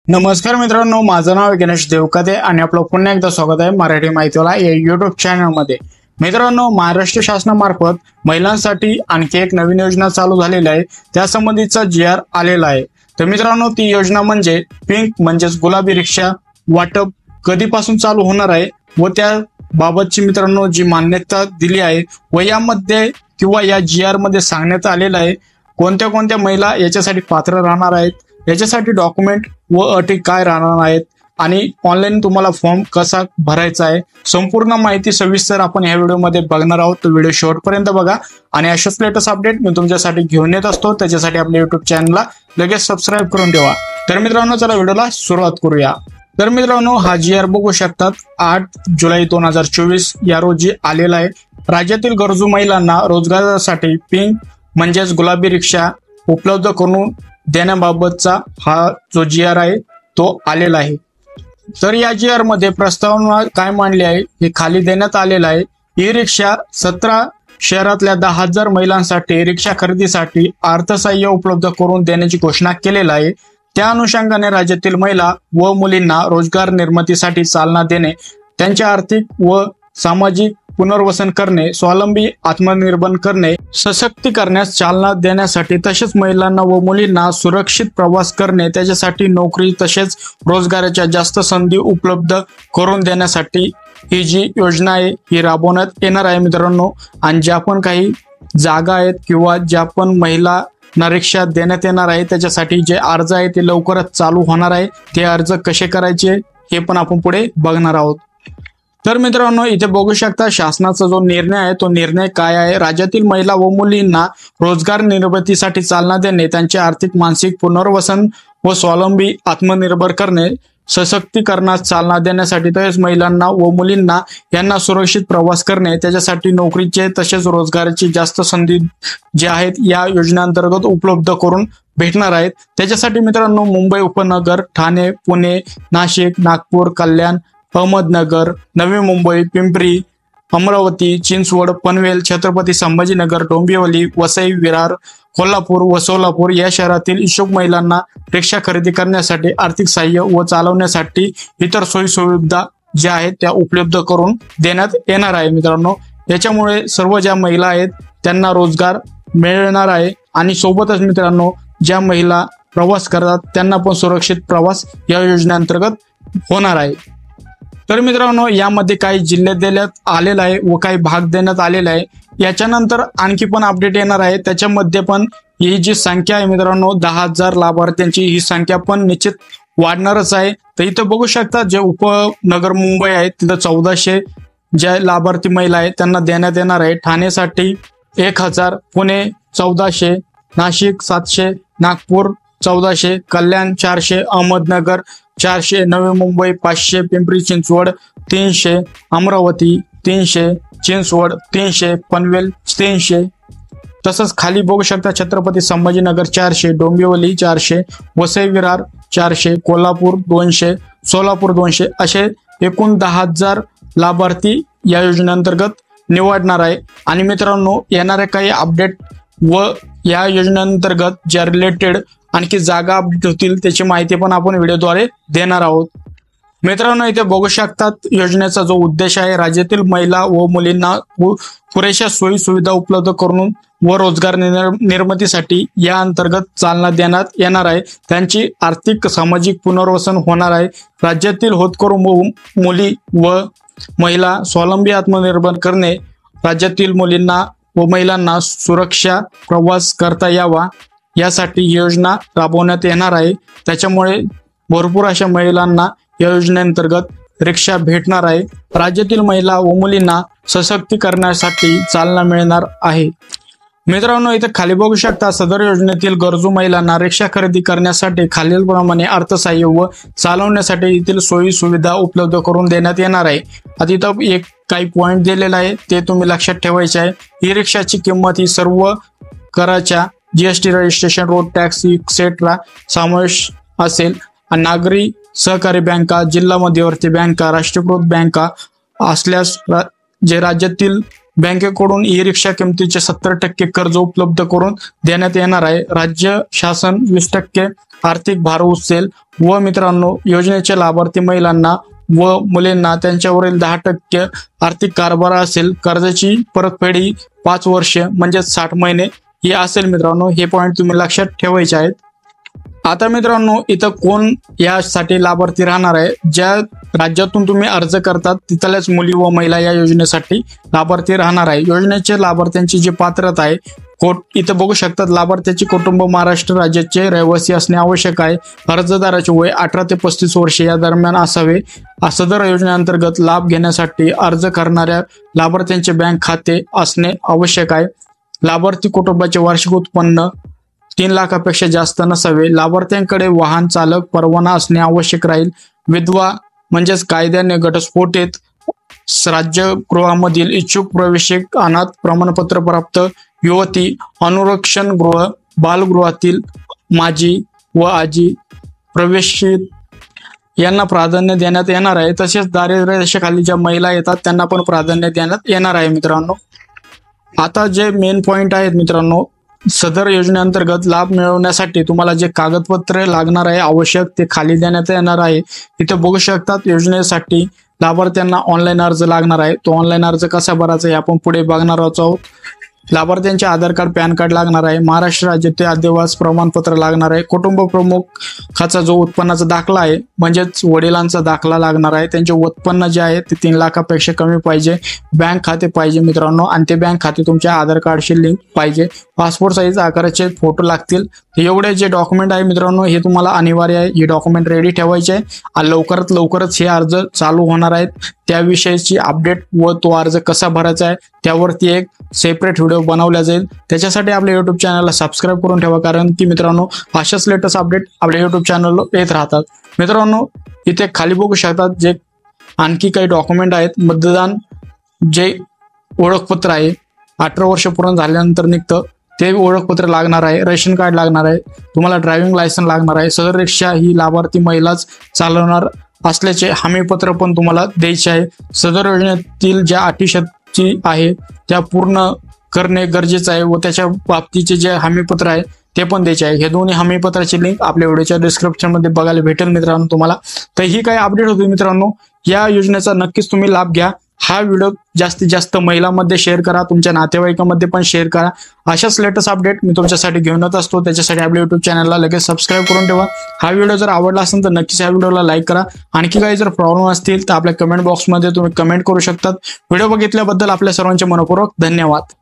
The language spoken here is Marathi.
नमस्कार मित्रांनो, माझं नाव गणेश देवकाते आणि आपलं पुन्हा एकदा स्वागत आहे मराठी माहितीवाला या युट्यूब चॅनलमध्ये। मित्रांनो, महाराष्ट्र शासनामार्फत महिलांसाठी आणखी एक नवीन योजना चालू झालेली आहे। त्यासंबंधीचा GR आलेला आहे। तर मित्रांनो, ती योजना म्हणजे पिंक म्हणजेच गुलाबी रिक्षा वाटप कधीपासून चालू होणार आहे व त्या बाबतची मित्रांनो जी मान्यता दिली आहे व यामध्ये किंवा या GR मध्ये सांगण्यात आलेलं आहे कोणत्या कोणत्या महिला याच्यासाठी पात्र राहणार आहेत, याच्यासाठी डॉक्युमेंट व अटी काय राहणार आहेत आणि ऑनलाईन तुम्हाला फॉर्म कसा भरायचा आहे, संपूर्ण माहिती सविस्तर आपण या व्हिडिओमध्ये बघणार आहोत। तो व्हिडिओ शेवटपर्यंत बघा आणि अशाच लेटेस्ट अपडेट मी तुमच्यासाठी घेऊन येत असतो। त्याच्यासाठी आपल्या युट्यूब चॅनलला लगेच सबस्क्राईब करून ठेवा। तर मित्रांनो, चला व्हिडिओला सुरुवात करूया। तर मित्रांनो, हा GR बघू शकतात 8 जुलै 2024 या रोजी आलेला आहे। राज्यातील गरजू महिलांना रोजगारासाठी पिंक म्हणजेच गुलाबी रिक्षा उपलब्ध करून देण्याबाबतचा हा जो GR आहे तो आलेला आहे। तर या GR मध्ये प्रस्तावना काय मांडली आहे हे खाली देण्यात आलेला आहे। ई रिक्षा 17 शहरातल्या 10,000 महिलांसाठी रिक्षा खरेदीसाठी अर्थसहाय्य उपलब्ध करून देण्याची घोषणा केलेली आहे। त्या अनुषंगाने राज्यातील महिला व मुलींना रोजगार निर्मितीसाठी चालना देणे, त्यांचे आर्थिक व सामाजिक पुनर्वसन करणे, स्वावलंबी आत्मनिर्भर करणे, सशक्तीकरणास चालना देण्यासाठी तसेच महिलांना व मुलींना सुरक्षित प्रवास करणे, त्याच्यासाठी नोकरी तसेच रोजगाराच्या जास्त संधी उपलब्ध करून देण्यासाठी ही जी योजना आहे ही राबवण्यात येणार आहे मित्रांनो। आणि ज्या पण काही जागा आहेत किंवा ज्या पण महिला रिक्षा देण्यात येणार आहे त्याच्यासाठी जे अर्ज आहे ते लवकरच चालू होणार आहे। ते अर्ज कसे करायचे हे पण आपण पुढे बघणार आहोत। तर मित्रांनो, इथे बघू शकता शासनाचा जो निर्णय आहे तो निर्णय काय आहे। राज्यातील महिला व मुलींना रोजगार निर्मितीसाठी चालना देणे, त्यांचे आर्थिक मानसिक पुनर्वसन व स्वावलंबी आत्मनिर्भर करणे, सशक्तीकरणास चालना देण्यासाठी तसेच महिलांना व मुलींना यांना सुरक्षित प्रवास करणे, त्याच्यासाठी नोकरीचे तसेच रोजगाराची जास्त संधी जे आहेत या योजनेअंतर्गत उपलब्ध करून भेटणार आहेत। त्याच्यासाठी मित्रांनो, मुंबई उपनगर, ठाणे, पुणे, नाशिक, नागपूर, कल्याण, अहमदनगर, नवी मुंबई, पिंपरी, अमरावती, चिंचवड, पनवेल, छत्रपती संभाजीनगर, डोंबिवली, वसई, विरार, कोल्हापूर व सोलापूर या शहरातील इच्छुक महिलांना रिक्षा खरेदी करण्यासाठी आर्थिक सहाय्य व चालवण्यासाठी इतर सोयी सुविधा ज्या आहेत त्या उपलब्ध करून देण्यात येणार आहे मित्रांनो। याच्यामुळे सर्व ज्या महिला आहेत त्यांना रोजगार मिळणार आहे आणि सोबतच मित्रांनो ज्या महिला प्रवास करतात त्यांना पण सुरक्षित प्रवास या योजनेअंतर्गत होणार आहे। तर मित्रांनो, यामध्ये काही जिल्हे देण्यात आलेला आहे व काही भाग देण्यात आलेला आहे। याच्यानंतर आणखी पण अपडेट येणार आहे। त्याच्यामध्ये पण ही जी संख्या आहे मित्रांनो 10,000 लाभार्थ्यांची, ही संख्या पण निश्चित वाढणारच आहे। तर इथं बघू शकता जे उपनगर मुंबई आहे तिथं 1400 ज्या लाभार्थी महिला आहेत त्यांना देण्यात येणार आहे। ठाणेसाठी 1000, पुणे 1400, नाशिक 700, नागपूर 1400, कल्याण 400, अहमदनगर 400, नवी मुंबई 500, पिंपरी चिंचवड 300, अमरावती 300, चिंचवड 300, पनवेल 300। तसंच खाली बघू शकता छत्रपती संभाजीनगर 400, डोंबिवली 400, वसई विरार 400, कोल्हापूर 200, सोलापूर 200 असे एकूण 10,000 लाभार्थी या योजनेअंतर्गत निवडणार आहे। आणि मित्रांनो, येणारे काही अपडेट व या योजनेअंतर्गत ज्या रिलेटेड आणखी जागा अपडेट होतील त्याची माहिती पण आपण व्हिडिओद्वारे देणार आहोत। मित्रांनो, इथे बघू शकतात योजनेचा जो उद्देश आहे राज्यातील महिला व मुलींना पुरेशा सोयी सुविधा उपलब्ध करून व रोजगार निर्मितीसाठी या अंतर्गत चालना देण्यात येणार आहे। त्यांची आर्थिक सामाजिक पुनर्वसन होणार आहे। राज्यातील होतकरू मुली व महिला स्वावलंबी आत्मनिर्भर करणे, राज्यातील मुलींना व महिलांना सुरक्षा प्रवास करता यावा यासाठी ही योजना राबवण्यात येणार आहे। त्याच्यामुळे भरपूर अशा महिलांना या योजनेअंतर्गत रिक्षा भेटणार आहे। राज्यातील महिला व मुलींना सशक्तीकरणासाठी चालना मिळणार आहे। मित्रांनो, इथे खाली बघू शकता सदर योजनेतील गरजू महिलांना रिक्षा खरेदी करण्यासाठी खालीलप्रमाणे अर्थसहाय्य व चालवण्यासाठी येथील सोयी सुविधा उपलब्ध करून देण्यात येणार आहे। आता इथं एक काही पॉइंट दिलेला आहे ते तुम्ही लक्षात ठेवायचे आहे। ई रिक्षाची किंमत ही सर्व कराच्या GST, registration, road tax etcetera समावेश असेल। नागरी सहकारी बँका, जिल्हा मध्यवर्ती बँका, राष्ट्रीयकृत बँका असल्यास जे राज्यातील बँकेकडून ई रिक्षा किमतीचे 70% कर्ज उपलब्ध करून देण्यात येणार आहे। राज्य शासन 20% आर्थिक भार उचलेल व मित्रांनो योजनेचे लाभार्थी महिलांना व मुलींना त्यांच्यावरील 10% आर्थिक कारभार असेल। कर्जाची परतफेड 5 वर्षे म्हणजे 60 महिने ही असेल मित्रांनो। हे पॉइंट तुम्ही लक्षात ठेवायचे आहेत। आता मित्रांनो इथं कोण यासाठी लाभार्थी राहणार आहे, ज्या राज्यातून तुम्ही अर्ज करतात तिथल्याच मुली व महिला या योजनेसाठी लाभार्थी राहणार आहे। योजनेचे लाभार्थ्यांची जी पात्रता आहे इथं बघू शकतात, लाभार्थ्याचे कुटुंब महाराष्ट्र राज्याचे रहिवासी असणे आवश्यक आहे। अर्जदाराचे वय 18 ते 35 वर्षे या दरम्यान असावे। सदर योजनेअंतर्गत लाभ घेण्यासाठी अर्ज करणाऱ्या लाभार्थ्यांचे बँक खाते असणे आवश्यक आहे। लाभार्थी कुटुंबाचे वार्षिक उत्पन्न 3 लाखापेक्षा जास्त नसावे। लाभार्थ्यांकडे वाहन चालक परवाना असणे आवश्यक राहील। विधवा म्हणजेच कायद्याने घटस्फोटित राज्यगृहामधील इच्छुक प्रवेशिक, अनाथ प्रमाणपत्र प्राप्त युवती, अनुरक्षण गृह, बालगृहातील माजी व आजी प्रवेशित यांना प्राधान्य देण्यात येणार आहे। तसेच दारिद्र्य रेषेखाली ज्या महिला येतात त्यांना पण प्राधान्य देण्यात येणार आहे मित्रांनो। आता जे मेन पॉइंट आहेत मित्रांनो, सदर योजनेअंतर्गत लाभ मिळवण्यासाठी तुम्हाला जे कागदपत्र लागणार आहे आवश्यक ते खाली देण्यात येणार आहे। इथे बघू शकतात, योजनेसाठी लाभार्थ्यांना ऑनलाईन अर्ज लागणार आहे। तो ऑनलाईन अर्ज कसा भरायचा हे आपण पुढे बघणार आहोत। लाभार्थ्यांचे आधार कार्ड, पॅन कार्ड लागणार आहे। महाराष्ट्र राज्याचे अधिवास प्रमाणपत्र लागणार आहे। कुटुंब प्रमुखाचा जो उत्पन्नाचा दाखला आहे म्हणजेच वडिलांचा दाखला लागणार आहे। त्यांचे उत्पन्न जे आहे ते 3 लाखापेक्षा कमी पाहिजे। बँक खाते पाहिजे मित्रांनो, आणि ते बँक खाते तुमच्या आधार कार्डशी लिंक पाहिजे। पासपोर्ट साईज आकाराचे फोटो लागतील। एवढे जे डॉक्युमेंट आहे मित्रांनो हे तुम्हाला अनिवार्य आहे। हे डॉक्युमेंट रेडी ठेवायचे आहे। लवकरच हे अर्ज चालू होणार आहेत। त्याविषयीची अपडेट व तो अर्ज कसा भरायचा आहे त्यावरती एक सेपरेट व्हिडिओ बनवला जाईल। त्याच्यासाठी आपल्या YouTube चॅनलला सबस्क्राईब करून ठेवा, कारण की मित्रांनो अशाच लेटेस्ट अपडेट आपल्या YouTube चॅनलवर येत राहतात। मित्रांनो इथे खाली बघू शकतात जे आणखी काही डॉक्युमेंट आहेत। मतदान जे ओळखपत्र आहे 18 वर्ष पूर्ण झाल्यानंतर निघतं ते ओळखपत्र लागणार आहे। रेशन कार्ड लागणार आहे। तुम्हाला ड्रायव्हिंग लायसन्स लागणार आहे। सदर रिक्षा ही लाभार्थी महिलाच चालवणार असल्याचे हमीपत्र पण तुम्हाला द्यायचे आहे। सदर योजनेतील ज्या अटीशर्ती आहे त्या पूर्ण करणे गरजेचं आहे व त्याच्या बाबतीचे जे हमीपत्र आहे ते पण द्यायचे आहे। हे दोन्ही हमीपत्राची लिंक आपल्या व्हिडिओच्या डिस्क्रिप्शन मध्ये बघायला भेटेल मित्रांनो तुम्हाला। तर ही काही अपडेट होती मित्रांनो, या योजनेचा नक्कीच तुम्ही लाभ घ्या। हा व्हिडिओ जास्तीत जास्त महिलांमध्ये शेअर करा, तुमच्या नातेवाईकांमध्ये पण शेअर करा। अशाच लेटेस्ट अपडेट मी तुमच्यासाठी घेऊन येत असतो। त्याच्यासाठी आपल्या YouTube चॅनलला लगेच सबस्क्राईब करून ठेवा। हा व्हिडिओ जर आवडला असेल तर नक्कीच या व्हिडिओला लाईक करा। आणखी काही जर प्रॉब्लेम असतील तर आपल्या कमेंट बॉक्समध्ये तुम्ही कमेंट करू शकतात। व्हिडिओ बघितल्याबद्दल आपल्या सर्वांचे मनपूर्वक धन्यवाद।